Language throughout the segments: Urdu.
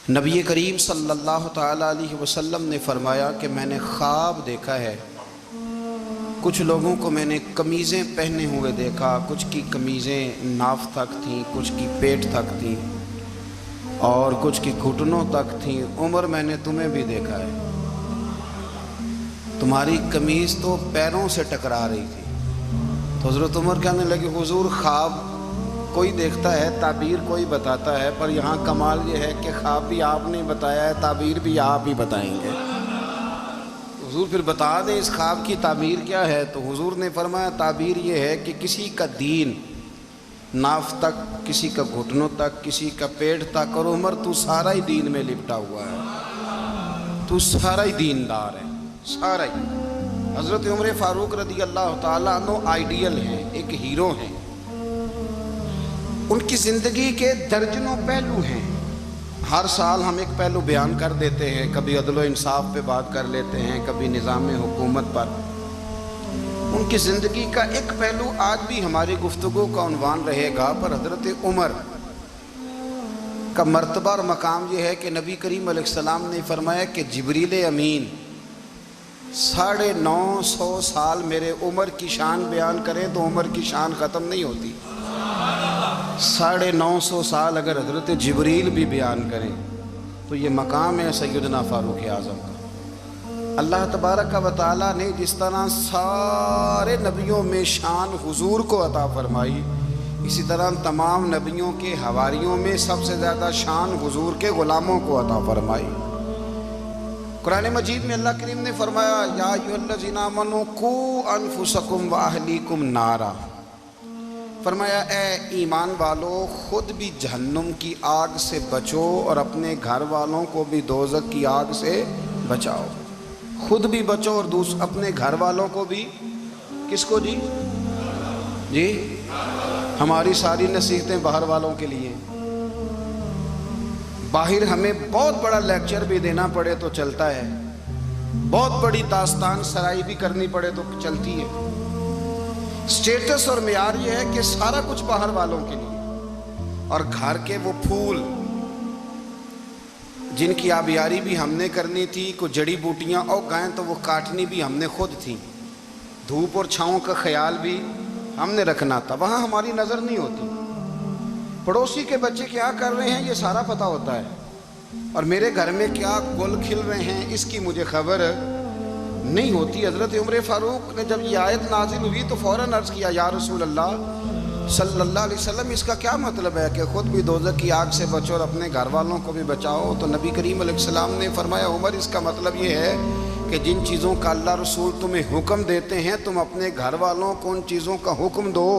نبی کریم صلی اللہ تعالیٰ علیہ وسلم نے فرمایا کہ میں نے خواب دیکھا ہے، کچھ لوگوں کو میں نے قمیضیں پہنے ہوئے دیکھا، کچھ کی قمیضیں ناف تک تھیں، کچھ کی پیٹ تک تھیں اور کچھ کی گھٹنوں تک تھیں۔ عمر میں نے تمہیں بھی دیکھا ہے، تمہاری قمیض تو پیروں سے ٹکرا رہی تھی۔ تو حضرت عمر کہنے لگے حضور خواب کوئی دیکھتا ہے، تعبیر کوئی بتاتا ہے، پر یہاں کمال یہ ہے کہ خواب بھی آپ نے بتایا ہے، تعبیر بھی آپ ہی بتائیں گے۔ حضور پھر بتا دیں اس خواب کی تعبیر کیا ہے؟ تو حضور نے فرمایا تعبیر یہ ہے کہ کسی کا دین ناف تک، کسی کا گھٹنوں تک، کسی کا پیٹ تک، اور عمر تو سارا ہی دین میں لپٹا ہوا ہے، تو سارا ہی دیندار ہے، سارا ہی۔ حضرت عمر فاروق رضی اللہ تعالیٰ عنہ آئیڈیل ہیں، ایک ہیرو ہیں۔ ان کی زندگی کے درجنوں پہلو ہیں، ہر سال ہم ایک پہلو بیان کر دیتے ہیں، کبھی عدل و انصاف پہ بات کر لیتے ہیں، کبھی نظام حکومت پر۔ ان کی زندگی کا ایک پہلو آج بھی ہماری گفتگو کا عنوان رہے گا، پر حضرت عمر کا مرتبہ اور مقام یہ ہے کہ نبی کریم علیہ السلام نے فرمایا کہ جبریل امین 950 سال میرے عمر کی شان بیان کریں تو عمر کی شان ختم نہیں ہوتی۔ 950 سال اگر حضرت جبریل بھی بیان کریں تو یہ مقام ہے سیدنا فاروق اعظم کا۔ اللہ تبارک و تعالیٰ نے جس طرح سارے نبیوں میں شان حضور کو عطا فرمائی، اسی طرح تمام نبیوں کے حواریوں میں سب سے زیادہ شان حضور کے غلاموں کو عطا فرمائی۔ قرآن مجید میں اللہ کریم نے فرمایا یا ایھا الذین آمنوا قوا انفسکم واہلیکم نارا، فرمایا اے ایمان والو خود بھی جہنم کی آگ سے بچو اور اپنے گھر والوں کو بھی دوزخ کی آگ سے بچاؤ۔ خود بھی بچو اور اپنے گھر والوں کو بھی، کس کو جی؟ ہماری ساری نصیحتیں باہر والوں کے لیے۔ باہر ہمیں بہت بڑا لیکچر بھی دینا پڑے تو چلتا ہے، بہت بڑی داستان سرائی بھی کرنی پڑے تو چلتی ہے۔ سٹیٹس اور معیار یہ ہے کہ سارا کچھ باہر والوں کے لیے، اور گھر کے وہ پھول جن کی آبیاری بھی ہم نے کرنی تھی، کوئی جڑی بوٹیاں اگائیں تو وہ کاٹنی بھی ہم نے خود تھی، دھوپ اور چھاؤں کا خیال بھی ہم نے رکھنا تھا، وہاں ہماری نظر نہیں ہوتی۔ پڑوسی کے بچے کیا کر رہے ہیں یہ سارا پتہ ہوتا ہے، اور میرے گھر میں کیا گل کھل رہے ہیں اس کی مجھے خبر نہیں ہوتی۔ حضرت عمر فاروق نے جب یہ آیت نازل ہوئی تو فوراً عرض کیا یا رسول اللہ صلی اللہ علیہ وسلم اس کا کیا مطلب ہے کہ خود بھی دوزخ کی آگ سے بچو اور اپنے گھر والوں کو بھی بچاؤ؟ تو نبی کریم علیہ السلام نے فرمایا عمر اس کا مطلب یہ ہے کہ جن چیزوں کا اللہ رسول تمہیں حکم دیتے ہیں تم اپنے گھر والوں کو ان چیزوں کا حکم دو،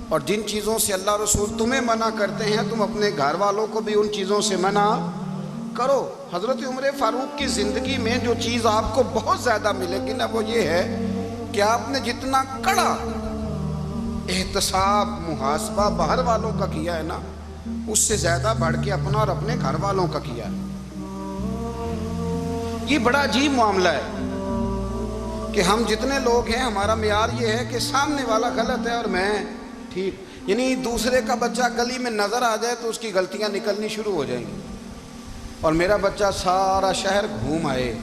اور جن چیزوں سے اللہ رسول تمہیں منع کرتے ہیں تم اپنے گھر والوں کو بھی ان چیزوں سے منع کرو۔ حضرت عمر فاروق کی زندگی میں جو چیز آپ کو بہت زیادہ ملے گی نا وہ یہ ہے کہ آپ نے جتنا کڑا احتساب محاسبہ باہر والوں کا کیا ہے نا، اس سے زیادہ بڑھ کے اپنا اور اپنے گھر والوں کا کیا ہے۔ یہ بڑا عجیب معاملہ ہے کہ ہم جتنے لوگ ہیں ہمارا معیار یہ ہے کہ سامنے والا غلط ہے اور میں ٹھیک، یعنی دوسرے کا بچہ گلی میں نظر آ جائے تو اس کی غلطیاں نکلنی شروع ہو جائیں گی، اور میرا بچہ سارا شہر گھوم آئے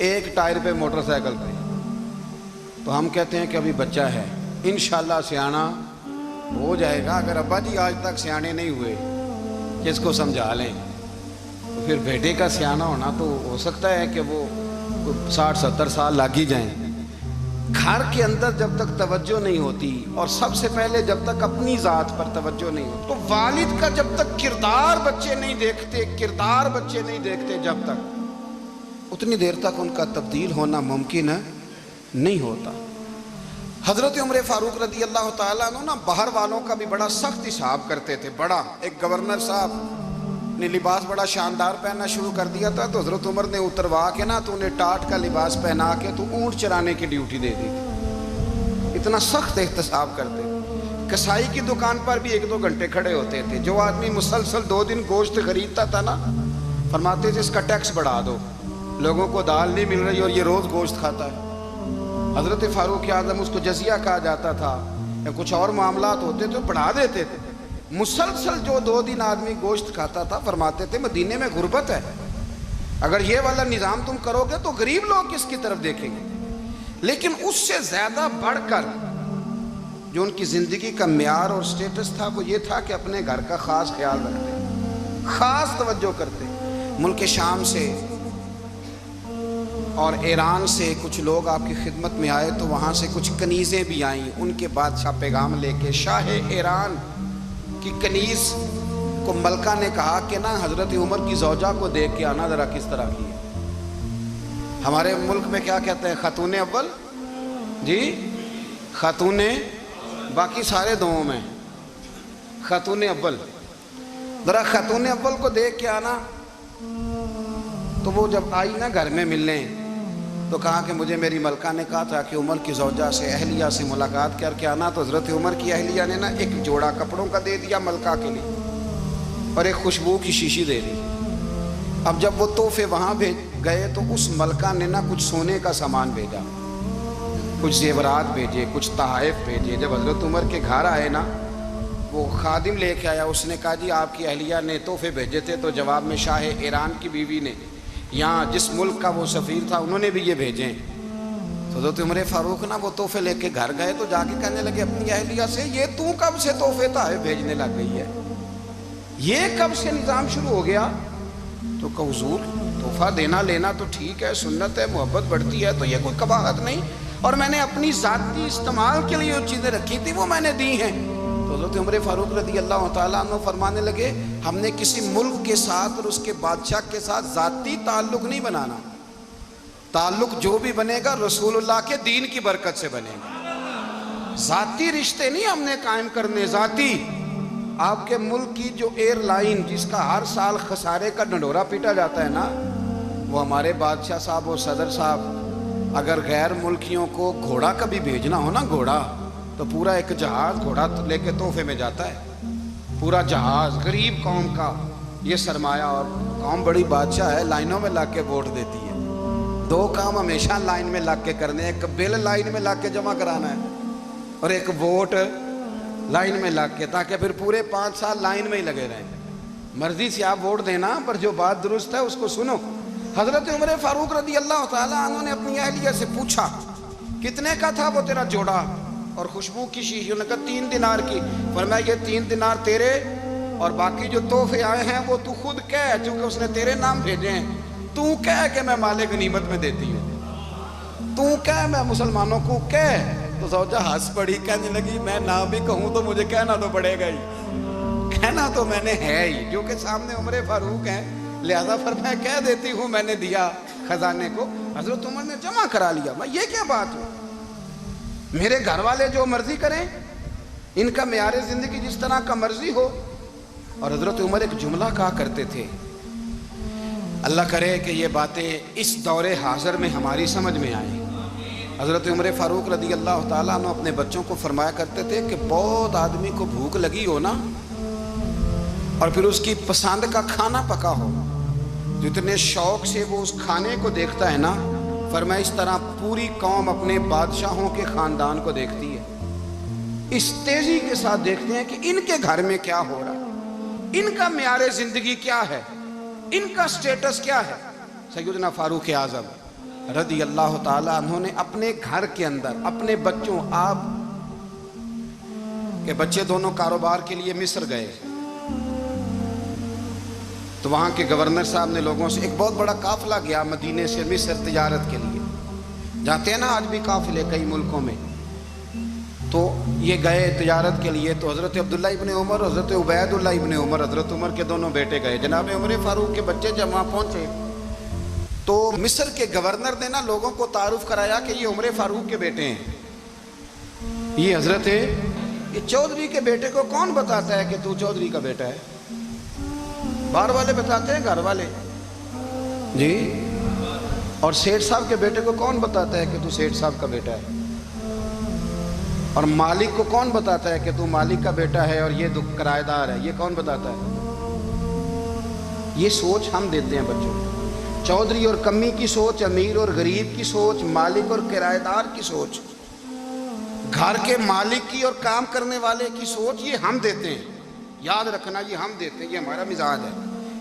ایک ٹائر پہ موٹر سائیکل پہ تو ہم کہتے ہیں کہ ابھی بچہ ہے، انشاءاللہ سیانا ہو جائے گا۔ اگر ابا جی آج تک سیانے نہیں ہوئے کہ اس کو سمجھا لیں تو پھر بیٹے کا سیانا ہونا تو ہو سکتا ہے کہ وہ 60-70 سال لگ ہی جائیں۔ گھر کے اندر جب تک توجہ نہیں ہوتی، اور سب سے پہلے جب تک اپنی ذات پر توجہ نہیں ہوتی، تو والد کا جب تک کردار بچے نہیں دیکھتے جب تک اتنی دیر تک ان کا تبدیل ہونا ممکن نہیں ہوتا۔ حضرت عمر فاروق رضی اللہ تعالیٰ عنہ نا باہر والوں کا بھی بڑا سخت حساب کرتے تھے۔ بڑا ایک گورنر صاحب نے لباس بڑا شاندار پہننا شروع کر دیا تھا تو حضرت عمر نے اتروا کے نا تو انہیں ٹاٹ کا لباس پہنا کے تو اونٹ چرانے کی ڈیوٹی دے دی تھی، اتنا سخت احتساب کرتے۔ کسائی کی دکان پر بھی 1-2 گھنٹے کھڑے ہوتے تھے، جو آدمی مسلسل 2 دن گوشت خریدتا تھا نا فرماتے تھے اس کا ٹیکس بڑھا دو، لوگوں کو دال نہیں مل رہی اور یہ روز گوشت کھاتا ہے۔ حضرت فاروق اعظم اس کو جزیہ کہا جاتا تھا، یا کچھ اور معاملات ہوتے تو بڑھا دیتے تھے، مسلسل جو 2 دن آدمی گوشت کھاتا تھا، فرماتے تھے مدینے میں غربت ہے، اگر یہ والا نظام تم کرو گے تو غریب لوگ کس کی طرف دیکھیں گے۔ لیکن اس سے زیادہ بڑھ کر جو ان کی زندگی کا معیار اور سٹیٹس تھا وہ یہ تھا کہ اپنے گھر کا خاص خیال رکھتے، خاص توجہ کرتے۔ ملک شام سے اور ایران سے کچھ لوگ آپ کی خدمت میں آئے تو وہاں سے کچھ کنیزیں بھی آئیں، ان کے بادشاہ پیغام لے کے۔ شاہ ایران کی کنیز کو ملکہ نے کہا کہ نا حضرت عمر کی زوجہ کو دیکھ کے آنا ذرا کس طرح کی ہے۔ ہمارے ملک میں کیا کہتے ہیں؟ خاتون اول، جی خاتون، باقی سارے دوؤں میں خاتون اول، ذرا خاتون اول کو دیکھ کے آنا۔ تو وہ جب آئی نا گھر میں ملنے تو کہا کہ مجھے میری ملکہ نے کہا تھا کہ عمر کی زوجہ سے، اہلیہ سے ملاقات کر کے آنا۔ تو حضرت عمر کی اہلیہ نے نا ایک جوڑا کپڑوں کا دے دیا ملکہ کے لیے اور ایک خوشبو کی شیشی دے دی۔ اب جب وہ تحفے وہاں بھیج گئے تو اس ملکہ نے نا کچھ سونے کا سامان بھیجا، کچھ زیورات بھیجے، کچھ تحائف بھیجے۔ جب حضرت عمر کے گھر آئے نا وہ خادم لے کے آیا، اس نے کہا جی آپ کی اہلیہ نے تحفے بھیجے تھے، تو جواب میں شاہ ایران کی بیوی نے، یہاں جس ملک کا وہ سفیر تھا، انہوں نے بھی یہ بھیجے۔ تو حضرت عمر فاروق نا وہ تحفے لے کے گھر گئے تو جا کے کہنے لگے اپنی اہلیہ سے، یہ تو کب سے تحفے تحائف بھیجنے لگ گئی ہے، یہ کب سے نظام شروع ہو گیا؟ تو کہ حضور تحفہ دینا لینا تو ٹھیک ہے، سنت ہے، محبت بڑھتی ہے، تو یہ کوئی قباحت نہیں، اور میں نے اپنی ذاتی استعمال کے لیے جو چیزیں رکھی تھی وہ میں نے دی ہیں۔ تو حضرت عمر فاروق رضی اللہ تعالیٰ عنہ فرمانے لگے ہم نے کسی ملک کے ساتھ اور اس کے بادشاہ کے ساتھ ذاتی تعلق نہیں بنانا، تعلق جو بھی بنے گا رسول اللہ کے دین کی برکت سے بنے گا، ذاتی رشتے نہیں ہم نے قائم کرنے۔ ذاتی آپ کے ملک کی جو ایئر لائن جس کا ہر سال خسارے کا ڈنڈورا پیٹا جاتا ہے نا، وہ ہمارے بادشاہ صاحب اور صدر صاحب اگر غیر ملکیوں کو گھوڑا کبھی بھیجنا ہو نا، گھوڑا، تو پورا ایک جہاز گھوڑا لے کے تحفے میں جاتا ہے، پورا جہاز غریب قوم کا یہ سرمایہ، اور قوم بڑی بادشاہ ہے، لائنوں میں لگ کے ووٹ دیتی ہے۔ 2 کام ہمیشہ لائن میں لگ کے کرنے، ایک بل لائن میں لگ کے جمع کرانا ہے اور ایک ووٹ لائن میں لگ کے، تاکہ پھر پورے 5 سال لائن میں ہی لگے رہیں۔ مرضی سے آپ ووٹ دینا، پر جو بات درست ہے اس کو سنو۔ حضرت عمر فاروق رضی اللہ تعالیٰ عنہ نے اپنی اہلیہ سے پوچھا کتنے کا تھا وہ تیرا جوڑا اور خوشبو کی شیشی؟ انہوں نے کہا 3 دینار کی۔ فرمایا یہ 3 دینار تیرے اور باقی جو تحفے آئے ہیں وہ تو خود کہہ، چونکہ اس نے تیرے نام بھیجے ہیں، تو کہہ کہ میں مال غنیمت میں دیتی ہوں، تو کہہ میں مسلمانوں کو کہہ۔ تو زوجہ ہنس پڑی، کہنے لگی میں نہ بھی کہوں تو مجھے کہنا تو پڑے گا ہی، کہنا تو میں نے ہے ہی، جو کہ سامنے عمر فاروق ہیں، لہذا فرمایا کہہ دیتی ہوں میں نے دیا خزانے کو۔ حضرت عمر نے جمع کرا لیا۔ میں یہ کیا بات ہے، میرے گھر والے جو مرضی کریں، ان کا معیار زندگی جس طرح کا مرضی ہو۔ اور حضرت عمر ایک جملہ کہا کرتے تھے، اللہ کرے کہ یہ باتیں اس دور حاضر میں ہماری سمجھ میں آئیں۔ حضرت عمر فاروق رضی اللہ تعالیٰ عنہ اپنے بچوں کو فرمایا کرتے تھے کہ بہت آدمی کو بھوک لگی ہو نا، اور پھر اس کی پسند کا کھانا پکا ہو، جتنے شوق سے وہ اس کھانے کو دیکھتا ہے نا، فرمایا اس طرح پوری قوم اپنے بادشاہوں کے خاندان کو دیکھتی ہے، اس تیزی کے ساتھ دیکھتے ہیں کہ ان کے گھر میں کیا ہو رہا ہے، ان کا معیار زندگی کیا ہے، ان کا سٹیٹس کیا ہے۔ سیدنا فاروق اعظم رضی اللہ تعالیٰ عنہ نے اپنے گھر کے اندر اپنے بچوں، آپ کے بچے دونوں کاروبار کے لیے مصر گئے تو وہاں کے گورنر صاحب نے لوگوں سے، ایک بہت بڑا قافلہ گیا مدینے سے مصر تجارت کے لیے، جاتے ہیں نا آج بھی قافلے کئی ملکوں میں، تو یہ گئے تجارت کے لیے۔ تو حضرت عبداللہ ابن عمر، حضرت عبید اللہ ابن عمر، حضرت عمر کے دونوں بیٹے گئے۔ جناب عمر فاروق کے بچے جب وہاں پہنچے تو مصر کے گورنر نے نا لوگوں کو تعارف کرایا کہ یہ عمر فاروق کے بیٹے ہیں، یہ حضرت یہ چودھری کے بیٹے کو کون بتاتا ہے کہ تو چودھری کا بیٹا ہے؟ باہر والے بتاتے ہیں، گھر والے جی۔ اور سیٹھ صاحب کے بیٹے کو کون بتاتا ہے کہ تو سیٹھ صاحب کا بیٹا ہے؟ اور مالک کو کون بتاتا ہے کہ تو مالک کا بیٹا ہے اور یہ کرایہ دار ہے؟ یہ کون بتاتا ہے؟ یہ سوچ ہم دیتے ہیں بچوں کو، چودھری اور کمی کی سوچ، امیر اور غریب کی سوچ، مالک اور کرایہ دار کی سوچ، گھر کے مالک کی اور کام کرنے والے کی سوچ، یہ ہم دیتے ہیں۔ یاد رکھنا یہ ہم دیتے ہیں، یہ ہمارا مزاج ہے،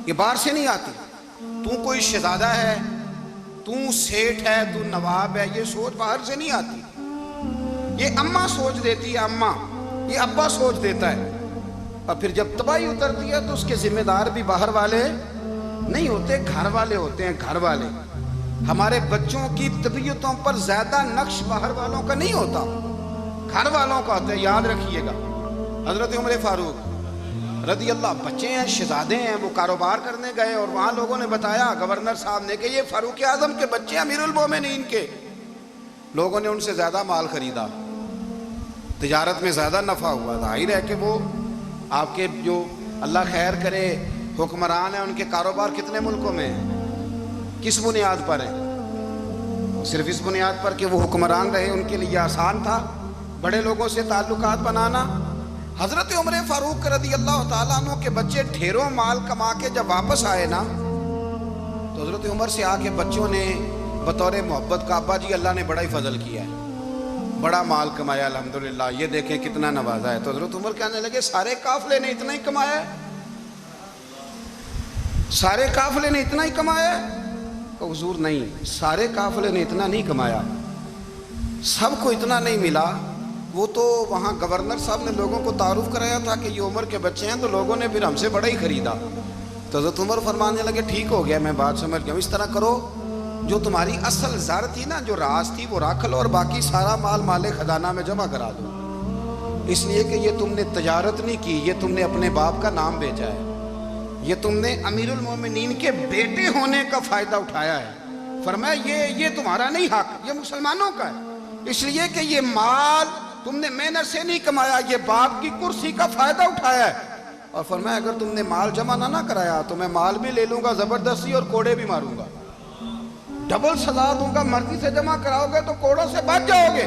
یہ باہر سے نہیں آتی۔ تو کوئی شہزادہ ہے، تو سیٹھ ہے، تو نواب ہے، یہ سوچ باہر سے نہیں آتی، یہ اماں سوچ دیتی ہے، اماں، یہ ابا سوچ دیتا ہے۔ اور پھر جب تباہی اترتی ہے تو اس کے ذمہ دار بھی باہر والے نہیں ہوتے، گھر والے ہوتے ہیں، گھر والے۔ ہمارے بچوں کی طبیعتوں پر زیادہ نقش باہر والوں کا نہیں ہوتا، گھر والوں کا ہوتا ہے، یاد رکھیے گا۔ حضرت عمر فاروق رضی اللہ، بچے ہیں، شہزادے ہیں، وہ کاروبار کرنے گئے اور وہاں لوگوں نے بتایا گورنر صاحب نے کہ یہ فاروق اعظم کے بچے امیر المومنین کے۔ لوگوں نے ان سے زیادہ مال خریدا، تجارت میں زیادہ نفع ہوا، ظاہر ہے کہ وہ آپ کے جو اللہ خیر کرے حکمران ہیں، ان کے کاروبار کتنے ملکوں میں ہیں، کس بنیاد پر ہیں؟ صرف اس بنیاد پر کہ وہ حکمران رہے، ان کے لیے آسان تھا بڑے لوگوں سے تعلقات بنانا۔ حضرت عمر فاروق رضی اللہ تعالیٰ عنہ کے بچے ڈھیروں مال کما کے جب واپس آئے نا، تو حضرت عمر سے آ کے بچوں نے بطور محبت کا، ابا جی اللہ نے بڑا ہی فضل کیا ہے، بڑا مال کمایا الحمدللہ، یہ دیکھیں کتنا نوازا ہے۔ تو حضرت عمر کہنے لگے سارے قافلے نے اتنا ہی کمایا ہے؟ سارے قافلے نے اتنا ہی کمایا ہے؟ کہ حضور نہیں، سارے قافلے نے اتنا نہیں کمایا، سب کو اتنا نہیں ملا۔ وہ تو وہاں گورنر صاحب نے لوگوں کو تعارف کرایا تھا کہ یہ عمر کے بچے ہیں، تو لوگوں نے پھر ہم سے بڑا ہی خریدا۔ تو حضرت عمر فرمانے لگے ٹھیک ہو گیا، میں بات سمجھ گیا، اس طرح کرو، جو تمہاری اصل زر تھی نا، جو راز تھی، وہ رکھ لو اور باقی سارا مال خزانہ میں جمع کرا دو، اس لیے کہ یہ تم نے تجارت نہیں کی، یہ تم نے اپنے باپ کا نام بیچا ہے، یہ تم نے امیر المومنین کے بیٹے ہونے کا فائدہ اٹھایا ہے۔ فرمایا یہ تمہارا نہیں حق، یہ مسلمانوں کا ہے، اس لیے کہ یہ مال تم نے محنت سے نہیں کمایا، یہ باپ کی کرسی کا فائدہ اٹھایا ہے۔ اور فرمایا اگر تم نے مال جمع نہ کرایا تو میں مال بھی لے لوں گا زبردستی اور کوڑے بھی ماروں گا، ڈبل سزا دوں گا، مرضی سے جمع کراؤ گے تو کوڑوں سے بچ جاؤ گے۔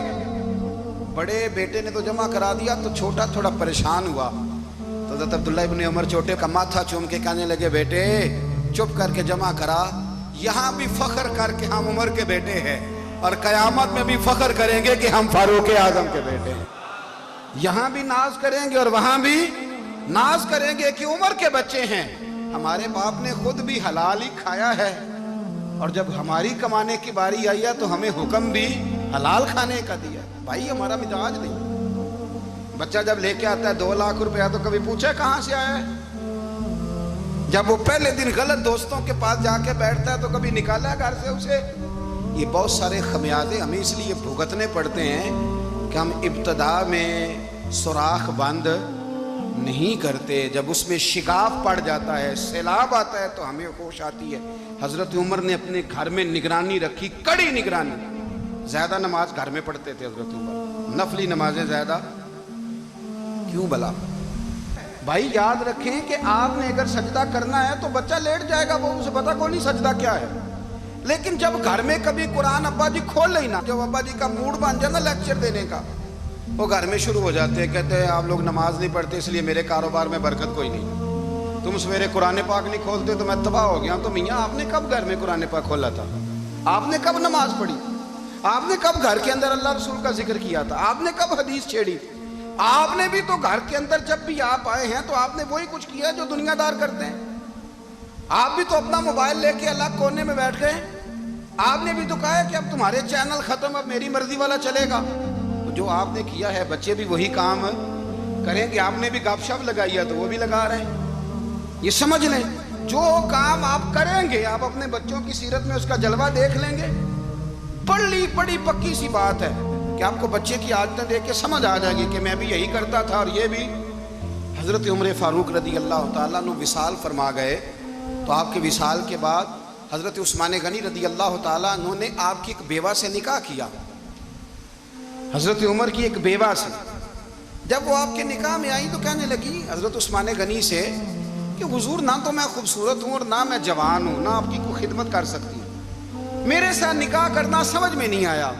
بڑے بیٹے نے تو جمع کرا دیا، تو چھوٹا تھوڑا پریشان ہوا، تو حضرت عبداللہ ابن عمر چھوٹے کا ماتھا چوم کے کہنے لگے بیٹے چپ کر کے جمع کرا، یہاں بھی فخر کر کے ہم عمر کے بیٹے ہیں، اور قیامت میں بھی فخر کریں گے کہ ہم فاروق اعظم کے بیٹے ہیں۔ یہاں بھی ناز کریں گے اور وہاں بھی ناز کریں گے کہ عمر کے بچے ہیں۔ ہمارے باپ نے خود بھی حلال ہی کھایا ہے، اور جب ہماری کمانے کی باری آئی ہے تو ہمیں حکم بھی حلال کھانے کا دیا۔ بھائی ہمارا مزاج نہیں۔ بچہ جب لے کے آتا ہے 2 لاکھ روپیہ تو کبھی پوچھا کہاں سے آیا ہے؟ جب وہ پہلے دن غلط دوستوں کے پاس جا کے بیٹھتا ہے تو کبھی نکالا گھر سے اسے؟ یہ بہت سارے خمیازے ہمیں اس لیے بھگتنے پڑتے ہیں کہ ہم ابتدا میں سوراخ بند نہیں کرتے، جب اس میں شگاف پڑ جاتا ہے، سیلاب آتا ہے تو ہمیں ہوش آتی ہے۔ حضرت عمر نے اپنے گھر میں نگرانی رکھی، کڑی نگرانی، زیادہ نماز گھر میں پڑھتے تھے حضرت عمر، نفلی نمازیں زیادہ کیوں بلا؟ بھائی یاد رکھیں کہ آپ نے اگر سجدہ کرنا ہے تو بچہ لیٹ جائے گا، وہ اسے پتہ کوئی نہیں سجدہ کیا ہے، لیکن جب گھر میں کبھی قرآن ابا جی کھول لینا، جب ابا جی کا موڈ بن جائے نا لیکچر دینے کا، وہ گھر میں شروع ہو جاتے ہیں، کہتے ہیں آپ لوگ نماز نہیں پڑھتے اس لیے میرے کاروبار میں برکت کوئی نہیں، تم سویرے قرآن پاک نہیں کھولتے تو میں تباہ ہو گیا۔ تو میاں آپ نے کب گھر میں قرآن پاک کھولا تھا؟ آپ نے کب نماز پڑھی؟ آپ نے کب گھر کے اندر اللہ رسول کا ذکر کیا تھا؟ آپ نے کب حدیث چھیڑی؟ آپ نے بھی تو گھر کے اندر جب بھی آپ آئے ہیں تو آپ نے وہی کچھ کیا جو دنیا دار کرتے ہیں۔ آپ بھی تو اپنا موبائل لے کے الگ کونے میں بیٹھ گئے، آپ نے بھی تو کہا ہے کہ اب تمہارے چینل ختم، اب میری مرضی والا چلے گا۔ جو آپ نے کیا ہے بچے بھی وہی کام کریں گے۔ آپ نے بھی گپ شپ لگائی ہے تو وہ بھی لگا رہے ہیں۔ یہ سمجھ لیں جو کام آپ کریں گے آپ اپنے بچوں کی سیرت میں اس کا جلوہ دیکھ لیں گے۔ بڑی پکی سی بات ہے کہ آپ کو بچے کی عادتیں دیکھ کے سمجھ آ جائے گی کہ میں بھی یہی کرتا تھا اور یہ بھی۔ حضرت عمر فاروق رضی اللہ تعالیٰ عنہ وصال فرما گئے، تو آپ کے وصال کے بعد حضرت عثمان غنی رضی اللہ تعالیٰ عنہ نے آپ کی ایک بیوہ سے نکاح کیا، حضرت عمر کی ایک بیوہ سے۔ جب وہ آپ کے نکاح میں آئی تو کہنے لگی حضرت عثمان غنی سے کہ حضور نہ تو میں خوبصورت ہوں اور نہ میں جوان ہوں، نہ آپ کی کوئی خدمت کر سکتی ہوں، میرے ساتھ نکاح کرنا سمجھ میں نہیں آیا۔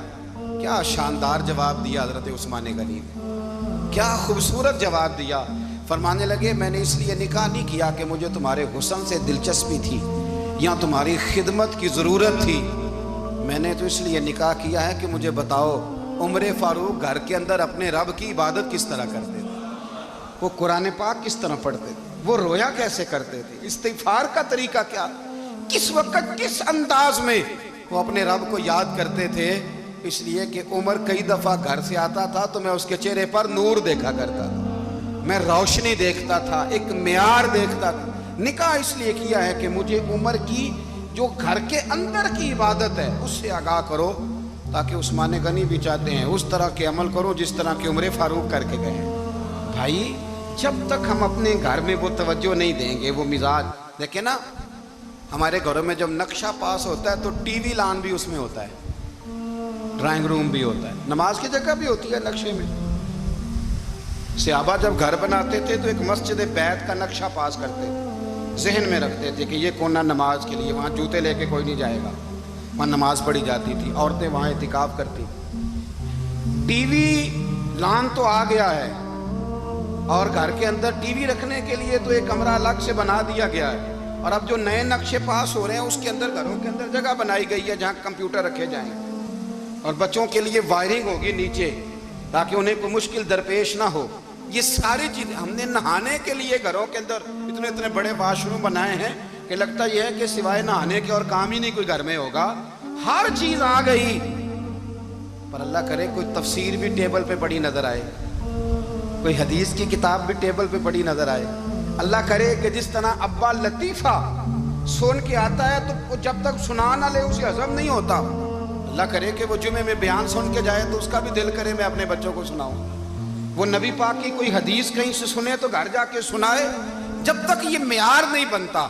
کیا شاندار جواب دیا حضرت عثمان غنی نے، کیا خوبصورت جواب دیا۔ فرمانے لگے میں نے اس لیے نکاح نہیں کیا کہ مجھے تمہارے حسن سے دلچسپی تھی یا تمہاری خدمت کی ضرورت تھی، میں نے تو اس لیے نکاح کیا ہے کہ مجھے بتاؤ عمر فاروق گھر کے اندر اپنے رب کی عبادت کس طرح کرتے تھے۔ وہ قرآن پاک کس طرح پڑھتے تھے, وہ رویا کیسے کرتے تھے, استغفار کا طریقہ کیا, کس وقت کس انداز میں وہ اپنے رب کو یاد کرتے تھے. اس لیے کہ عمر کئی دفعہ گھر سے آتا تھا تو میں اس کے چہرے پر نور دیکھا کرتا تھا, میں روشنی دیکھتا تھا, ایک معیار دیکھتا تھا. نکاح اس لیے کیا ہے کہ مجھے عمر کی جو گھر کے اندر کی عبادت ہے اس سے آگاہ کرو, تاکہ عثمان غنی بھی چاہتے ہیں اس طرح کے عمل کرو جس طرح کہ عمر فاروق کر کے گئے ہیں. بھائی جب تک ہم اپنے گھر میں وہ توجہ نہیں دیں گے, وہ مزاج دیکھیں نا, ہمارے گھروں میں جب نقشہ پاس ہوتا ہے تو ٹی وی لان بھی اس میں ہوتا ہے, ڈرائنگ روم بھی ہوتا ہے, نماز کی جگہ بھی ہوتی ہے نقشے میں. صحابہ جب گھر بناتے تھے تو ایک مسجد بیت کا نقشہ پاس کرتے تھے, ذہن میں رکھتے تھے کہ یہ کونا نماز کے لیے, وہاں جوتے لے کے کوئی نہیں جائے گا, وہاں نماز پڑھی جاتی تھی, عورتیں وہاں اعتکاف کرتی. ٹی وی لان تو آ گیا ہے, اور گھر کے اندر ٹی وی رکھنے کے لیے تو ایک کمرہ الگ سے بنا دیا گیا ہے, اور اب جو نئے نقشے پاس ہو رہے ہیں اس کے اندر گھروں کے اندر جگہ بنائی گئی ہے جہاں کمپیوٹر رکھے جائیں, اور بچوں کے لیے وائرنگ ہوگی نیچے تاکہ انہیں کوئی مشکل درپیش نہ ہو. یہ ساری چیزیں ہم نے نہانے کے لیے گھروں کے اندر اتنے اتنے بڑے واش روم بنائے ہیں کہ لگتا یہ ہے کہ سوائے نہانے کے اور کام ہی نہیں کوئی گھر میں ہوگا. ہر چیز آ گئی, پر اللہ کرے کوئی تفسیر بھی ٹیبل پہ پڑی نظر آئے, کوئی حدیث کی کتاب بھی ٹیبل پہ پڑی نظر آئے. اللہ کرے کہ جس طرح ابا لطیفہ سن کے آتا ہے تو جب تک سنا نہ لے اسے ہضم نہیں ہوتا. اللہ کرے کہ وہ جمعے میں بیان سن کے جائے تو اس کا بھی دل کرے میں اپنے بچوں کو سناؤں. وہ نبی پاک کی کوئی حدیث کہیں سے سنے تو گھر جا کے سنائے. جب تک یہ معیار نہیں بنتا,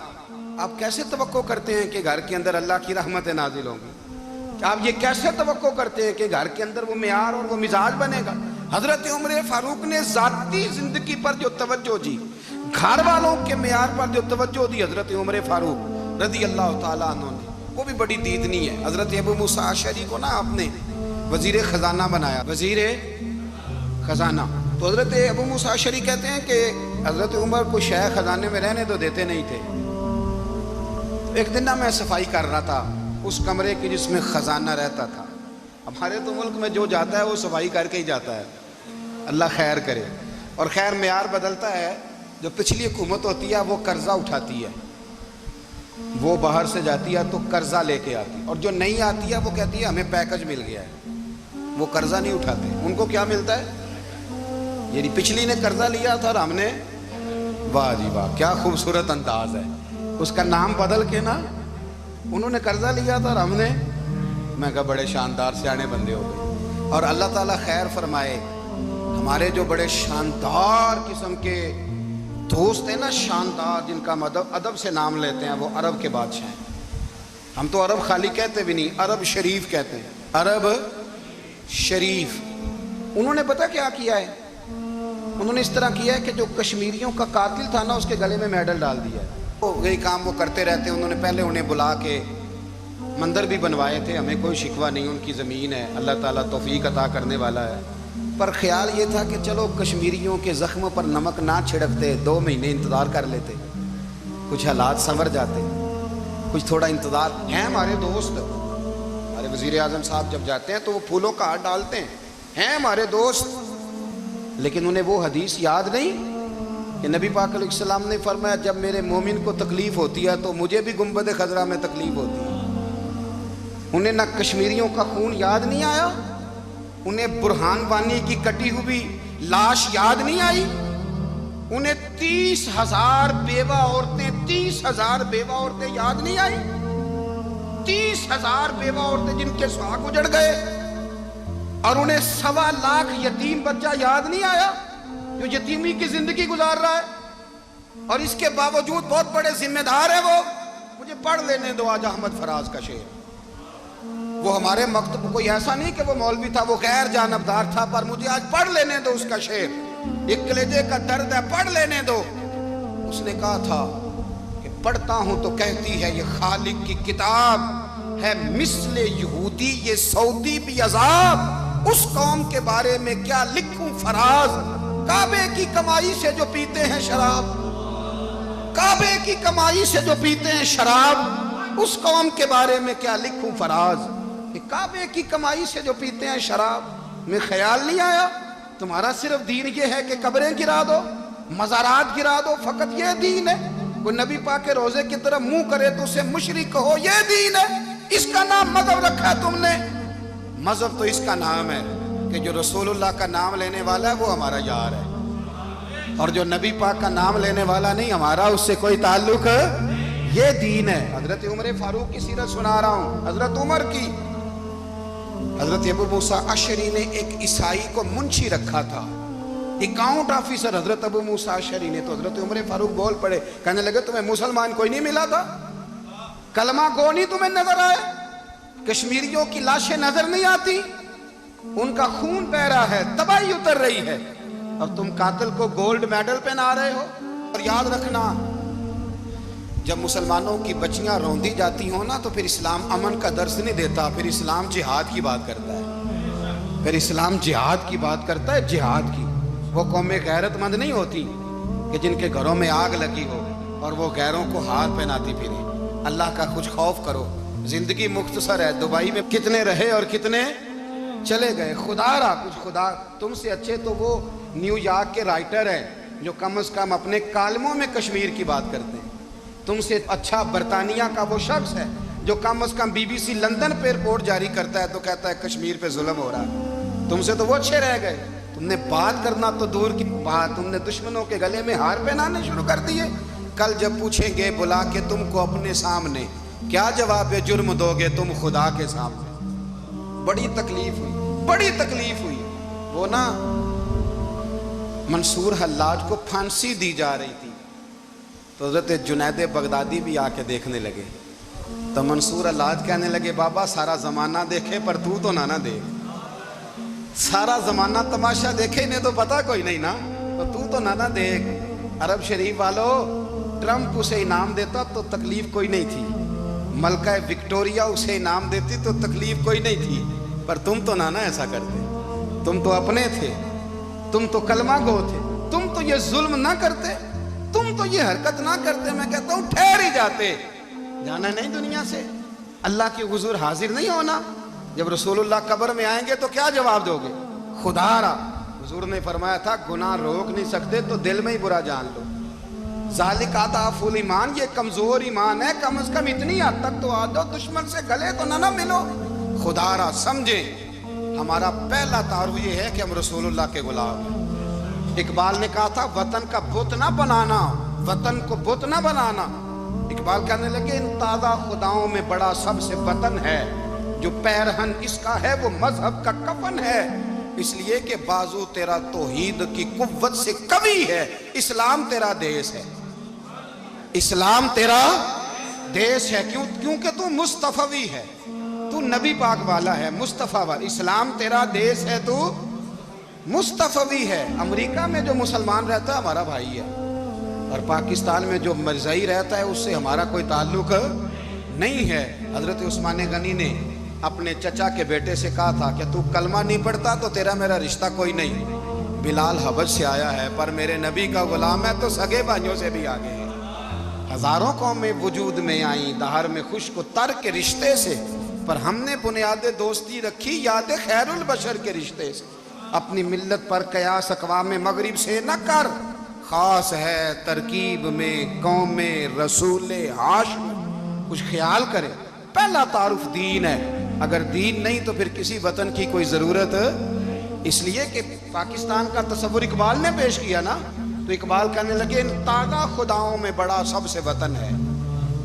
آپ کیسے توقع کرتے ہیں کہ گھر کے اندر اللہ کی رحمتیں نازل ہوں گی؟ آپ یہ کیسے توقع کرتے ہیں کہ گھر کے اندر وہ معیار اور وہ مزاج بنے گا؟ حضرت عمر فاروق نے ذاتی زندگی پر جو توجہ دی, گھر والوں کے معیار پر جو توجہ دی حضرت عمر فاروق رضی اللہ تعالیٰ عنہ نے, وہ بھی بڑی دیدنی ہے. حضرت ابو موسیٰ اشعری کو نا آپ نے وزیر خزانہ بنایا, وزیر خزانہ. تو حضرت ابو موسیٰ اشعری کہتے ہیں کہ حضرت عمر کو شیخ خزانے میں رہنے تو دیتے نہیں تھے. ایک دن نا میں صفائی کر رہا تھا اس کمرے کی جس میں خزانہ رہتا تھا. ہمارے تو ملک میں جو جاتا ہے وہ صفائی کر کے ہی جاتا ہے, اللہ خیر کرے. اور خیر معیار بدلتا ہے, جو پچھلی حکومت ہوتی ہے وہ قرضہ اٹھاتی ہے, وہ باہر سے جاتی ہے تو قرضہ لے کے آتی, اور جو نہیں آتی ہے وہ کہتی ہے ہمیں پیکج مل گیا ہے. وہ قرضہ نہیں اٹھاتے, ان کو کیا ملتا ہے, یعنی پچھلی نے قرضہ لیا تھا اور ہم نے, واہ جی واہ کیا خوبصورت انداز ہے, اس کا نام بدل کے نا انہوں نے قرضہ لیا تھا اور ہم نے, میں کہا بڑے شاندار سیانے بندے ہو گئے. اور اللہ تعالیٰ خیر فرمائے, ہمارے جو بڑے شاندار قسم کے دوست ہیں نا, شاندار, جن کا ادب سے نام لیتے ہیں, وہ عرب کے بادشاہ ہیں. ہم تو عرب خالی کہتے بھی نہیں, عرب شریف کہتے ہیں, عرب شریف. انہوں نے پتہ کیا کیا ہے, انہوں نے اس طرح کیا ہے کہ جو کشمیریوں کا قاتل تھا نا اس کے گلے میں میڈل ڈال دیا ہے. یہی کام وہ کرتے رہتے ہیں. انہوں نے پہلے انہیں بلا کے مندر بھی بنوائے تھے, ہمیں کوئی شکوہ نہیں, ان کی زمین ہے, اللہ تعالیٰ توفیق عطا کرنے والا ہے. پر خیال یہ تھا کہ چلو کشمیریوں کے زخموں پر نمک نہ چھڑکتے, 2 مہینے انتظار کر لیتے, کچھ حالات سنور جاتے, کچھ تھوڑا انتظار. ہیں ہمارے دوست, ہمارے وزیر اعظم صاحب جب جاتے ہیں تو وہ پھولوں کا ہار ڈالتے ہیں ہمارے دوست, لیکن انہیں وہ حدیث یاد نہیں کہ نبی پاک علیہ السلام نے فرمایا جب میرے مومن کو تکلیف ہوتی ہے تو مجھے بھی گنبد خضرا میں تکلیف ہوتی ہے. انہیں نہ کشمیریوں کا خون یاد نہیں آیا, انہیں برہان وانی کی کٹی ہوئی لاش یاد نہیں آئی, انہیں 30,000 بیوہ عورتیں 30,000 بیوہ عورتیں یاد نہیں آئی, 30,000 بیوہ عورتیں جن کے سہاگ اجڑ گئے, اور انہیں 1.25 لاکھ یتیم بچہ یاد نہیں آیا جو یتیمی کی زندگی گزار رہا ہے. اور اس کے باوجود بہت بڑے ذمہ دار ہیں وہ. مجھے پڑھ لینے دو آج احمد فراز کا شعر. وہ ہمارے مکتب کوئی ایسا نہیں کہ وہ مولوی تھا, وہ غیر جانبدار تھا, پر مجھے آج پڑھ لینے دو اس کا شعر. ایک کلیجے کا درد ہے, پڑھ لینے دو. اس نے کہا تھا کہ پڑھتا ہوں تو کہتی ہے یہ خالق کی کتاب ہے, مثل یہودی یہ سعودی بھی عذاب, اس قوم کے بارے میں کیا لکھوں فراز, کعبے کی کمائی سے جو پیتے ہیں شراب, کعبے کی کمائی سے جو پیتے ہیں شراب, اس قوم کے بارے میں کیا لکھوں فراز. کہ کعبے کی کمائی سے جو پیتے ہیں شراب, میں خیال نہیں آیا تمہارا صرف دین یہ ہے کہ قبریں گرا دو, مزارات گرا دو فقط یہ دین ہے؟ کوئی نبی پاک کے روزے کی طرف منہ کرے تو اسے مشرک کہو، یہ دین ہے؟ اس کا نام مذہب رکھا ہے تم نے؟ مذہب تو اس کا نام ہے کہ جو رسول اللہ کا نام لینے والا ہے وہ ہمارا یار ہے، اور جو نبی پاک کا نام لینے والا نہیں، ہمارا اس سے کوئی تعلق یہ دین ہے۔ حضرت عمر فاروق کی سیرت سنا رہا ہوں، حضرت عمر کی۔ حضرت ابو موسیٰ اشعری نے ایک عیسائی کو منشی رکھا تھا، اکاؤنٹ آفیسر حضرت ابو موسیٰ اشعری نے۔ تو حضرت عمر فاروق بول پڑے، کہنے لگے تمہیں مسلمان کوئی نہیں ملا تھا؟ کلمہ گو نہیں تمہیں نظر آئے؟ کشمیریوں کی لاشیں نظر نہیں آتی؟ ان کا خون بہ رہا ہے، تباہی اتر رہی ہے، اور تم قاتل کو گولڈ میڈل پہنا رہے ہو؟ اور یاد رکھنا، جب مسلمانوں کی بچیاں روندی جاتی ہوں نا تو پھر اسلام امن کا درس نہیں دیتا، پھر اسلام جہاد کی بات کرتا ہے، پھر اسلام جہاد کی بات کرتا ہے، جہاد کی۔ وہ قومیں غیرت مند نہیں ہوتی کہ جن کے گھروں میں آگ لگی ہو اور وہ غیروں کو ہار پہناتی پھریں۔ اللہ کا کچھ خوف کرو، زندگی مختصر ہے، دبئی میں کتنے رہے اور کتنے چلے گئے۔ خدا را کچھ، خدا تم سے اچھے تو وہ نیو یارک کے رائٹر ہیں جو کم از کم اپنے کالموں میں کشمیر کی بات کرتے ہیں، تم سے اچھا برطانیہ کا وہ شخص ہے جو کم از کم BBC لندن پہ رپورٹ جاری کرتا ہے تو کہتا ہے کشمیر پہ ظلم ہو رہا ہے، تم سے تو وہ اچھے رہ گئے۔ تم نے بات کرنا تو دور کی بات، تم نے دشمنوں کے گلے میں ہار پہنانے شروع کر دیے۔ کل جب پوچھیں گے بلا کے تم کو اپنے سامنے، کیا جواب جرم دو گے تم خدا کے سامنے؟ بڑی تکلیف ہوئی، بڑی تکلیف ہوئی۔ وہ نا منصور حلاج کو پھانسی دی جا رہی تھی تو حضرت جنید بغدادی بھی آ کے دیکھنے لگے، تو منصور حلاج کہنے لگے بابا سارا زمانہ دیکھے پر تو نہ دیکھ، سارا زمانہ تماشا دیکھے انہیں تو پتہ کوئی نہیں نا، تو نہ دیکھ۔ عرب شریف والو، ٹرمپ اسے انعام دیتا تو تکلیف کوئی نہیں تھی، ملکہ وکٹوریا اسے انعام دیتی تو تکلیف کوئی نہیں تھی، پر تم تو نہ ایسا کرتے، تم تو اپنے تھے، تم تو کلمہ گو تھے، تم تو یہ ظلم نہ کرتے، تم تو یہ حرکت نہ کرتے۔ میں کہتا ہوں ٹھہر ہی جاتے، جانا نہیں دنیا سے، اللہ کے حضور حاضر نہیں ہونا۔ جب رسول اللہ قبر میں آئیں گے تو کیا جواب دو گے؟ خدا را، حضور نے فرمایا تھا گناہ روک نہیں سکتے تو دل میں ہی برا جان لو۔ ذالک اضعف الایمان، یہ کمزور ایمان ہے، کم از کم اتنی حد تک تو آ جاؤ، دشمن سے گلے تو نہ ملو۔ خدا را سمجھیں، ہمارا پہلا تعارف یہ ہے کہ ہم رسول اللہ کے غلام ہیں۔ اقبال نے کہا تھا وطن کا بت نہ بنانا، وطن کو بت نہ بنانا۔ اقبال کہنے لگے ان تازہ خداؤں میں بڑا سب سے وطن ہے، جو پیرہن اس کا ہے وہ مذہب کا کفن ہے، اس لیے کہ بازو تیرا توحید کی قوت سے قوی ہے، اسلام تیرا دیس ہے، اسلام تیرا دیس ہے، کیونکہ تو مصطفی ہے، تو نبی پاک والا ہے، مصطفیٰ والا، اسلام تیرا دیس ہے، تو مصطفی ہے۔ امریکہ میں جو مسلمان رہتا ہے ہمارا بھائی ہے، اور پاکستان میں جو مرزائی رہتا ہے اس سے ہمارا کوئی تعلق نہیں ہے۔ حضرت عثمان غنی نے اپنے چچا کے بیٹے سے کہا تھا کہ تو کلمہ نہیں پڑھتا تو تیرا میرا رشتہ کوئی نہیں۔ بلال حبش سے آیا ہے پر میرے نبی کا غلام ہے تو سگے بھائیوں سے بھی آگے ہے۔ ہزاروں قومیں وجود میں آئیں دہر میں خشک و تر کے رشتے سے، پر ہم نے بنیاد دوستی رکھی یاد خیر البشر کے رشتے سے۔ اپنی ملت پر قیاس اقوام مغرب سے نہ کر، خاص ہے ترکیب میں قوم رسول ہاشم، کچھ خیال کرے۔ پہلا تعارف دین ہے، اگر دین نہیں تو پھر کسی وطن کی کوئی ضرورت، اس لیے کہ پاکستان کا تصور اقبال نے پیش کیا نا، تو اقبال کہنے لگے ان تازہ خداؤں میں بڑا سب سے وطن ہے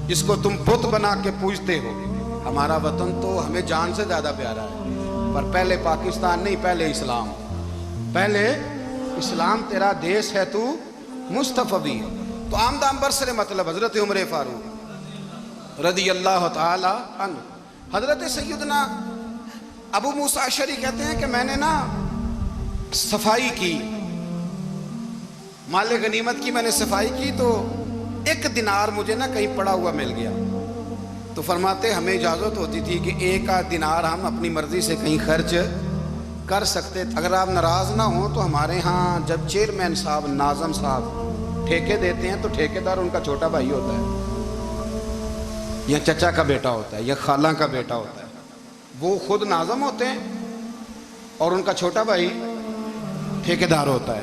جس کو تم بت بنا کے پوجتے ہو۔ ہمارا وطن تو ہمیں جان سے زیادہ پیارا ہے، پر پہلے پاکستان نہیں، پہلے اسلام، پہلے اسلام تیرا دیس ہے، تو مصطفی ہے۔ تو آمدام برسر مطلب حضرت عمر فاروق رضی اللہ تعالی عنہ، حضرت سیدنا ابو موسیٰ اشعری کہتے ہیں کہ میں نے نا صفائی کی، مال غنیمت کی میں نے صفائی کی تو ایک دینار مجھے نا کہیں پڑا ہوا مل گیا، تو فرماتے ہمیں اجازت ہوتی تھی کہ ایک آدھ دینار ہم اپنی مرضی سے کہیں خرچ کر سکتے تھے۔ اگر آپ ناراض نہ ہوں تو ہمارے ہاں جب چیئرمین صاحب، ناظم صاحب ٹھیکے دیتے ہیں تو ٹھیکیدار ان کا چھوٹا بھائی ہوتا ہے، یا چچا کا بیٹا ہوتا ہے، یا خالہ کا بیٹا ہوتا ہے، وہ خود ناظم ہوتے ہیں اور ان کا چھوٹا بھائی ٹھیکیدار ہوتا ہے۔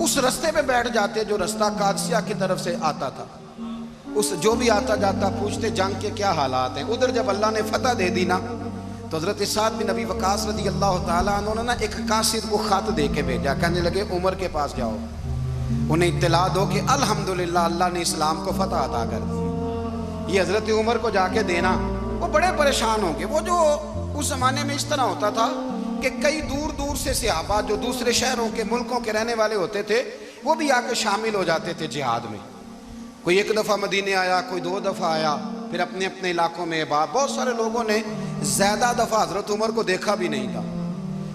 اس رستے پہ بیٹھ جاتے جو رستہ قادسیہ کی طرف سے آتا تھا. اس جو بھی آتا جاتا پوچھتے جنگ کے کیا حالات ہیں. ادھر جب اللہ نے فتح دے دی نا تو حضرت سعد بن ابی وقاص رضی اللہ تعالیٰ عنہ نے نا ایک قاصد کو خط دے کے بھیجا. کہنے لگے عمر کے پاس جاؤ, انہیں اطلاع دو کہ الحمدللہ اللہ نے اسلام کو فتح عطا کر دی. یہ حضرت عمر کو جا کے دینا. وہ بڑے پریشان ہوں گے. وہ جو اس زمانے میں اس طرح ہوتا تھا کہ کئی دور دور سے صحابہ جو دوسرے شہروں کے ملکوں کے رہنے والے ہوتے تھے وہ بھی آ کے شامل ہو جاتے تھے جہاد میں. کوئی ایک دفعہ مدینے آیا, کوئی 2 دفعہ آیا, پھر اپنے اپنے علاقوں میں. بہت سارے لوگوں نے زیادہ دفعہ حضرت عمر کو دیکھا بھی نہیں تھا.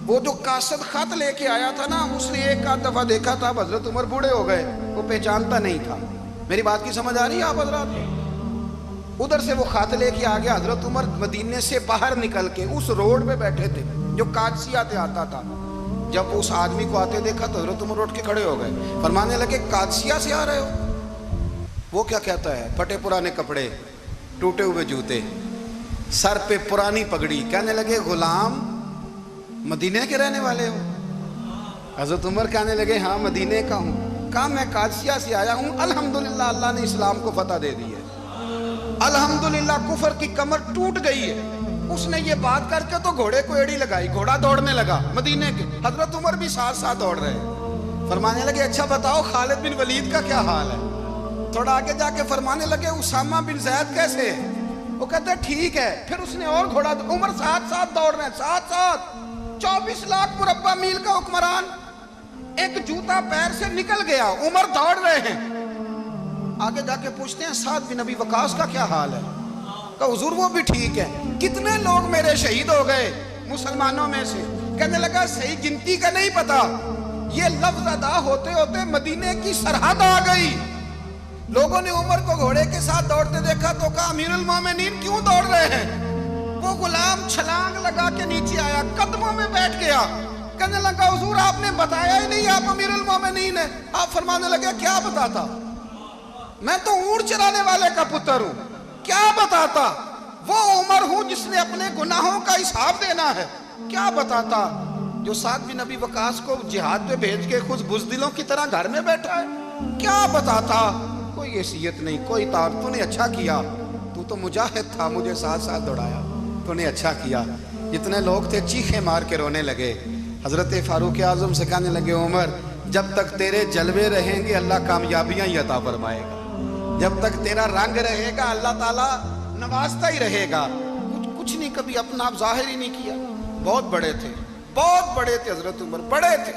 وہ جو قاصد خط لے کے آیا تھا نا اس نے 1 دفعہ دیکھا تھا. حضرت عمر بوڑھے ہو گئے, وہ پہچانتا نہیں تھا. میری بات کی سمجھ آ رہی ہے آپ حضرات؟ ادھر سے وہ خط لے کے آ گیا. حضرت عمر مدینے سے باہر نکل کے اس روڈ پہ بیٹھے تھے جو قادسیہ سے آتا تھا. جب اس آدمی کو آتے دیکھا تو حضرت عمر اٹھ کے کھڑے ہو گئے, فرمانے لگے قادسیہ سے آ رہے ہو؟ وہ کیا کہتا ہے؟ پھٹے پرانے کپڑے, ٹوٹے ہوئے جوتے, سر پہ پرانی پگڑی. کہنے لگے غلام مدینے کے رہنے والے ہو؟ حضرت عمر کہنے لگے ہاں مدینے کا ہوں. کہا میں قادسیہ سے آیا ہوں, الحمدللہ اللہ نے اسلام کو فتح دے دی ہے, الحمدللہ کفر کی کمر ٹوٹ گئی ہے. اس نے یہ بات کر کے تو گھوڑے کو ایڑی لگائی, گھوڑا دوڑنے لگا مدینے کے. حضرت عمر بھی ساتھ ساتھ دوڑ رہے. فرمانے لگے اچھا بتاؤ خالد بن ولید کا کیا حال ہے؟ تھوڑا آگے جا کے فرمانے لگے اسامہ بن زید کیسے ہے؟ وہ کہتے ہیں ٹھیک ہے. پھر اس نے اور گھوڑا, عمر ساتھ ساتھ دوڑ رہے ہیں, ساتھ ساتھ. 24 لاکھ مربع میل کا حکمران, ایک جوتا پیر سے نکل گیا, عمر دوڑ رہے ہیں. آگے جا کے پوچھتے ہیں سعد بن ابی وقاص کا کیا حال ہے؟ کہا حضور وہ بھی ٹھیک ہے. کتنے لوگ میرے شہید ہو گئے مسلمانوں میں سے؟ کہنے لگا صحیح گنتی کا نہیں پتا, یہ لفظ ادا ہوتے ہوتے مدینے کی سرحد آ گئی. لوگوں نے عمر کو گھوڑے کے ساتھ دوڑتے دیکھا تو کہا امیر المومنین کیوں دوڑ رہے ہیں؟ وہ غلام چھلانگ لگا کے نیچے آیا, قدموں میں بیٹھ گیا. کہنے لگا حضور آپ نے بتایا ہی نہیں آپ امیر المومنین ہیں. آپ فرمانے لگے کیا بتاتا؟ میں تو اونٹ چرانے والے کا پتر ہوں, کیا بتاتا؟ وہ عمر ہوں جس نے اپنے گناہوں کا حساب دینا ہے, کیا بتاتا؟ جو سعد بن ابی وقاص کو جہاد پہ بھیج کے خود بزدلوں کی طرح گھر میں بیٹھا ہے, کیا بتاتا؟ کوئی حیثیت نہیں, کوئی طور. تو نے اچھا کیا, تو مجاہد تھا, مجھے ساتھ ساتھ دوڑایا, تو نے اچھا کیا. جتنے لوگ تھے چیخیں مار کے رونے لگے. حضرت فاروق اعظم سے کہنے لگے عمر جب تک تیرے جلوے رہیں گے اللہ کامیابیاں ہی عطا فرمائے گا, جب تک تیرا رنگ رہے گا اللہ تعالیٰ نوازتا ہی رہے گا. کچھ نہیں, کبھی اپنا آپ ظاہر ہی نہیں کیا. بہت بڑے تھے, بہت بڑے تھے حضرت عمر, بڑے تھے,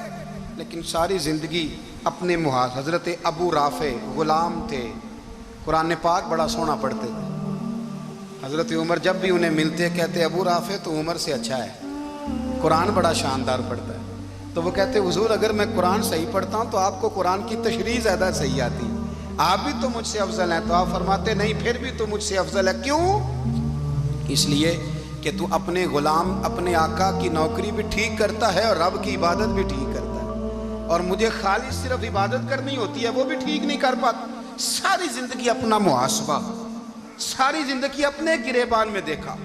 لیکن ساری زندگی اپنے محاذ. حضرت ابو رافع غلام تھے, قرآن پاک بڑا سونا پڑھتے تھے. حضرت عمر جب بھی انہیں ملتے کہتے ابو رافع تو عمر سے اچھا ہے, قرآن بڑا شاندار پڑھتا ہے. تو وہ کہتے حضور اگر میں قرآن صحیح پڑھتا ہوں تو آپ کو قرآن کی تشریح زیادہ صحیح آتی, آپ بھی تو مجھ سے افضل ہیں. تو آپ فرماتے نہیں پھر بھی تو مجھ سے افضل ہے. کیوں؟ اس لیے کہ تو اپنے غلام اپنے آقا کی نوکری بھی ٹھیک کرتا ہے اور رب کی عبادت بھی ٹھیک کرتا ہے, اور مجھے خالی صرف عبادت کرنی ہوتی ہے وہ بھی ٹھیک نہیں کر پاتا. ساری زندگی اپنا محاسبہ, ساری زندگی اپنے گریبان میں دیکھا,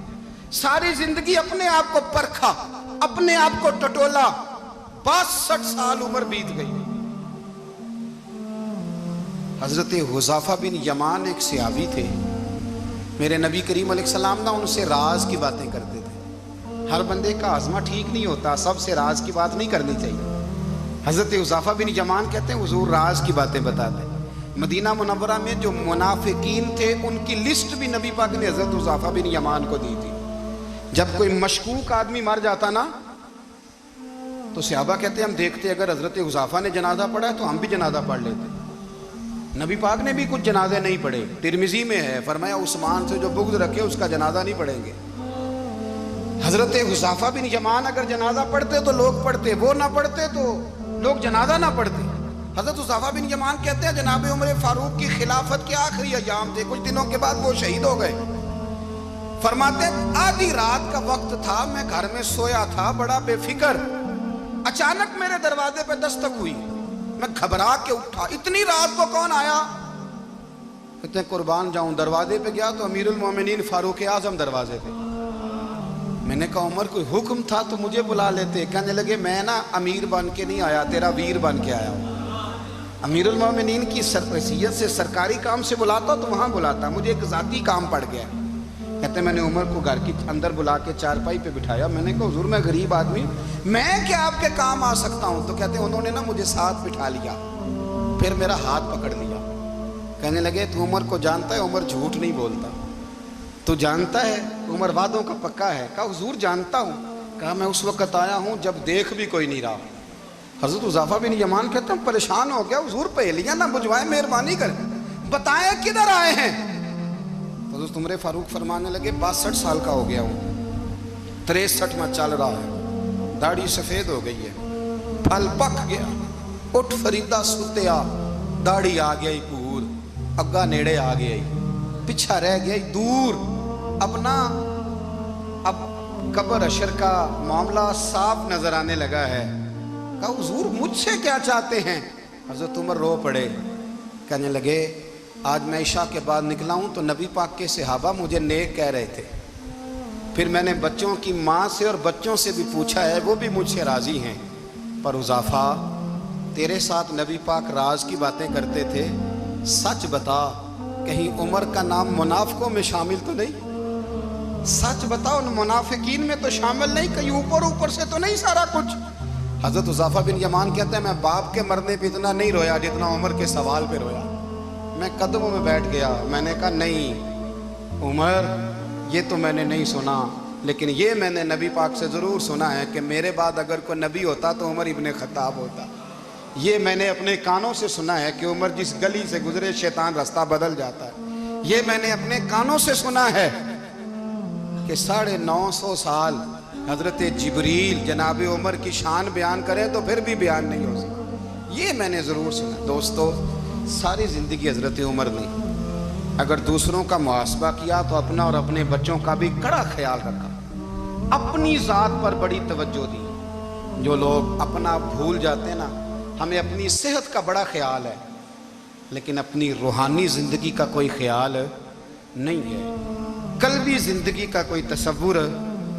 ساری زندگی اپنے آپ کو پرکھا, اپنے آپ کو ٹٹولا. 62 سال عمر بیت گئی. حضرت حذیفہ بن یمان ایک صحابی تھے, میرے نبی کریم علیہ السلام نا ان سے راز کی باتیں کرتے تھے. ہر بندے کا ہاضمہ ٹھیک نہیں ہوتا, سب سے راز کی بات نہیں کرنی چاہیے. حضرت حذیفہ بن یمان کہتے ہیں حضور راز کی باتیں بتاتے. مدینہ منورہ میں جو منافقین تھے ان کی لسٹ بھی نبی پاک نے حضرت حذیفہ بن یمان کو دی تھی. جب کوئی مشکوک آدمی مر جاتا نا تو صحابہ کہتے ہیں ہم دیکھتے اگر حضرت حذیفہ نے جنازہ پڑھا ہے تو ہم بھی جنازہ پڑھ لیتے. نبی پاک نے بھی کچھ جنازے نہیں پڑھے. ترمذی میں ہے, فرمایا عثمان سے جو بغض رکھے اس کا جنازہ نہیں پڑھیں گے. حضرت حذیفہ بن یمان اگر جنازہ پڑھتے تو لوگ پڑھتے, وہ نہ پڑھتے تو لوگ جنازہ نہ پڑھتے. حضرت حذیفہ بن یمان کہتے ہیں جناب عمر فاروق کی خلافت کے آخری ایام تھے, کچھ دنوں کے بعد وہ شہید ہو گئے. فرماتے آدھی رات کا وقت تھا, میں گھر میں سویا تھا بڑا بے فکر, اچانک میرے دروازے پہ دستک ہوئی, میں گھبرا کے اٹھا. اتنی رات کو کون آیا؟ کہتے ہیں قربان جاؤں, دروازے پہ گیا تو امیر المومنین فاروق اعظم دروازے پہ. میں نے کہا عمر کوئی حکم تھا تو مجھے بلا لیتے. کہنے لگے میں نا امیر بن کے نہیں آیا, تیرا ویر بن کے آیا ہوں. امیر المومنین کی حیثیت سے سرکاری کام سے بلاتا تو وہاں بلاتا، مجھے ایک ذاتی کام پڑ گیا۔ کہتے میں نے عمر کو گھر کی اندر بلا کے چارپائی پہ بٹھایا، میں نے کہا حضور میں غریب آدمی میں کیا آپ کے کام آ سکتا ہوں؟ تو کہتے انہوں نے نا مجھے ساتھ بٹھا لیا، پھر میرا ہاتھ پکڑ لیا، کہنے لگے تو عمر کو جانتا ہے؟ عمر جھوٹ نہیں بولتا۔ تو جانتا ہے؟ عمر وعدوں کا پکا ہے۔ کہا حضور جانتا ہوں۔ کہا میں اس وقت آیا ہوں جب دیکھ بھی کوئی نہیں رہا۔ حضرت حذیفہ بن یمان کہتے ہیں پریشان ہو گیا، حضور پہلیاں نہ بجھوائے، مہربانی کر بتائیں کدھر آئے ہیں؟ حضرت عمر فاروق فرمانے لگے 62 سال کا ہو گیا ہوں، 63 میں چل رہا ہے، داڑھی سفید ہو گئی ہے، پھل پک گیا، اٹھ فریدہ ستیا، داڑھی آ گیا پور، اگا نیڑے آ گیا، پچھا رہ گیا دور، اپنا اب قبر اشر کا معاملہ صاف نظر آنے لگا ہے۔ کہا حضور مجھ سے کیا چاہتے ہیں؟ حضرت عمر رو پڑے، کہنے لگے آج میں عشاء کے بعد نکلا ہوں تو نبی پاک کے صحابہ مجھے نیک کہہ رہے تھے، پھر میں نے بچوں کی ماں سے اور بچوں سے بھی پوچھا ہے، وہ بھی مجھ سے راضی ہیں، پر حذیفہ تیرے ساتھ نبی پاک راز کی باتیں کرتے تھے، سچ بتا کہیں عمر کا نام منافقوں میں شامل تو نہیں؟ سچ بتا ان منافقین میں تو شامل نہیں، کہیں اوپر سے تو نہیں سارا کچھ؟ حضرت حذیفہ بن یمان کہتے ہیں میں باپ کے مرنے پہ اتنا نہیں رویا جتنا عمر کے سوال پہ رویا۔ میں قدموں میں بیٹھ گیا، میں نے کہا نہیں عمر یہ تو میں نے نہیں سنا، لیکن یہ میں نے نبی پاک سے ضرور سنا ہے کہ میرے بعد اگر کوئی نبی ہوتا تو عمر ابن خطاب ہوتا۔ یہ میں نے اپنے کانوں سے سنا ہے کہ عمر جس گلی سے گزرے شیطان رستہ بدل جاتا ہے۔ یہ میں نے اپنے کانوں سے سنا ہے کہ 950 سال حضرت جبریل جناب عمر کی شان بیان کرے تو پھر بھی بیان نہیں ہو سکتا، یہ میں نے ضرور سنا۔ دوستو ساری زندگی حضرت عمر نے اگر دوسروں کا محاسبہ کیا تو اپنا اور اپنے بچوں کا بھی کڑا خیال رکھا، اپنی ذات پر بڑی توجہ دی۔ جو لوگ اپنا بھول جاتے ہیں نا، ہمیں اپنی صحت کا بڑا خیال ہے لیکن اپنی روحانی زندگی کا کوئی خیال نہیں ہے، قلبی زندگی کا کوئی تصور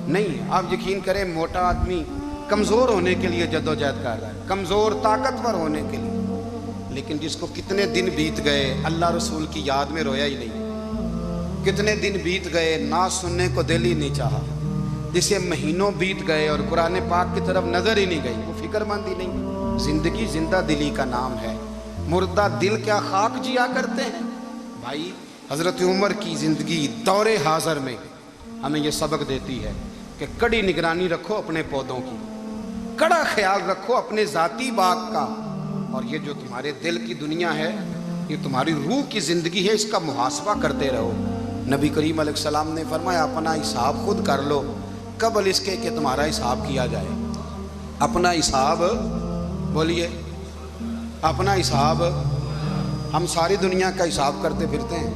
نہیں ہے۔ آپ یقین کریں موٹا آدمی کمزور ہونے کے لیے جدوجہد کر رہا ہے، کمزور طاقتور ہونے کے لیے، لیکن جس کو کتنے دن بیت گئے اللہ رسول کی یاد میں رویا ہی نہیں، کتنے دن بیت گئے نعت سننے کو دل ہی نہیں چاہا، جسے مہینوں بیت گئے اور قرآن پاک کی طرف نظر ہی نہیں گئی، وہ فکر مند ہی نہیں۔ زندگی زندہ دلی کا نام ہے، مردہ دل کیا خاک جیا کرتے ہیں؟ بھائی حضرت عمر کی زندگی دور حاضر میں ہمیں یہ سبق دیتی ہے کہ کڑی نگرانی رکھو اپنے پودوں کی، کڑا خیال رکھو اپنے ذاتی باغ کا، اور یہ جو تمہارے دل کی دنیا ہے یہ تمہاری روح کی زندگی ہے، اس کا محاسبہ کرتے رہو۔ نبی کریم علیہ السلام نے فرمایا اپنا حساب خود کر لو قبل اس کے کہ تمہارا حساب کیا جائے۔ اپنا حساب بولیے، اپنا حساب، ہم ساری دنیا کا حساب کرتے پھرتے ہیں،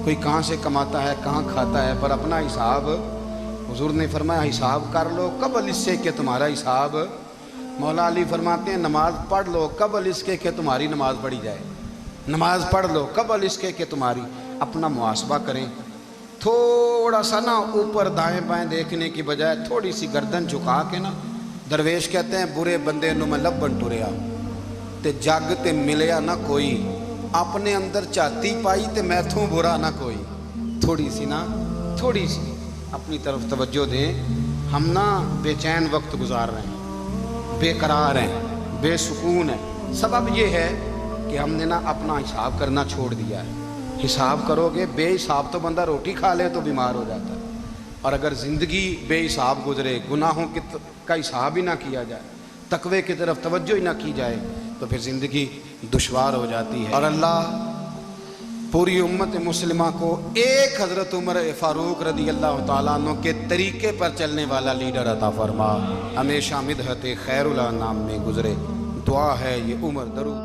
کوئی کہاں سے کماتا ہے کہاں کھاتا ہے، پر اپنا حساب حضور نے فرمایا حساب کر لو قبل اس سے کہ تمہارا حساب۔ مولا علی فرماتے ہیں نماز پڑھ لو قبل اس کے کہ تمہاری نماز پڑھی جائے، نماز پڑھ لو قبل اس کے کہ تمہاری۔ اپنا محاسبہ کریں، تھوڑا سا نا اوپر دائیں بائیں دیکھنے کی بجائے تھوڑی سی گردن جھکا کے نا، درویش کہتے ہیں برے بندے نو میں لبن ٹریا تے جگ تے ملیا نہ کوئی، اپنے اندر چاتی پائی تے میتھوں برا نہ کوئی۔ تھوڑی سی نا، تھوڑی سی اپنی طرف توجہ دیں۔ ہم نا بے چین وقت گزار رہے ہیں، بے قرار ہیں، بے سکون ہیں، سبب یہ ہے کہ ہم نے نا اپنا حساب کرنا چھوڑ دیا ہے۔ حساب کرو گے، بے حساب تو بندہ روٹی کھا لے تو بیمار ہو جاتا ہے، اور اگر زندگی بے حساب گزرے، گناہوں کا حساب ہی نہ کیا جائے، تقوی کی طرف توجہ ہی نہ کی جائے، تو پھر زندگی دشوار ہو جاتی ہے۔ اور اللہ پوری امت مسلمہ کو ایک حضرت عمر فاروق رضی اللہ تعالیٰ عنہ کے طریقے پر چلنے والا لیڈر عطا فرما، ہمیشہ مدحت خیر الانام میں گزرے۔ دعا ہے یہ عمر درود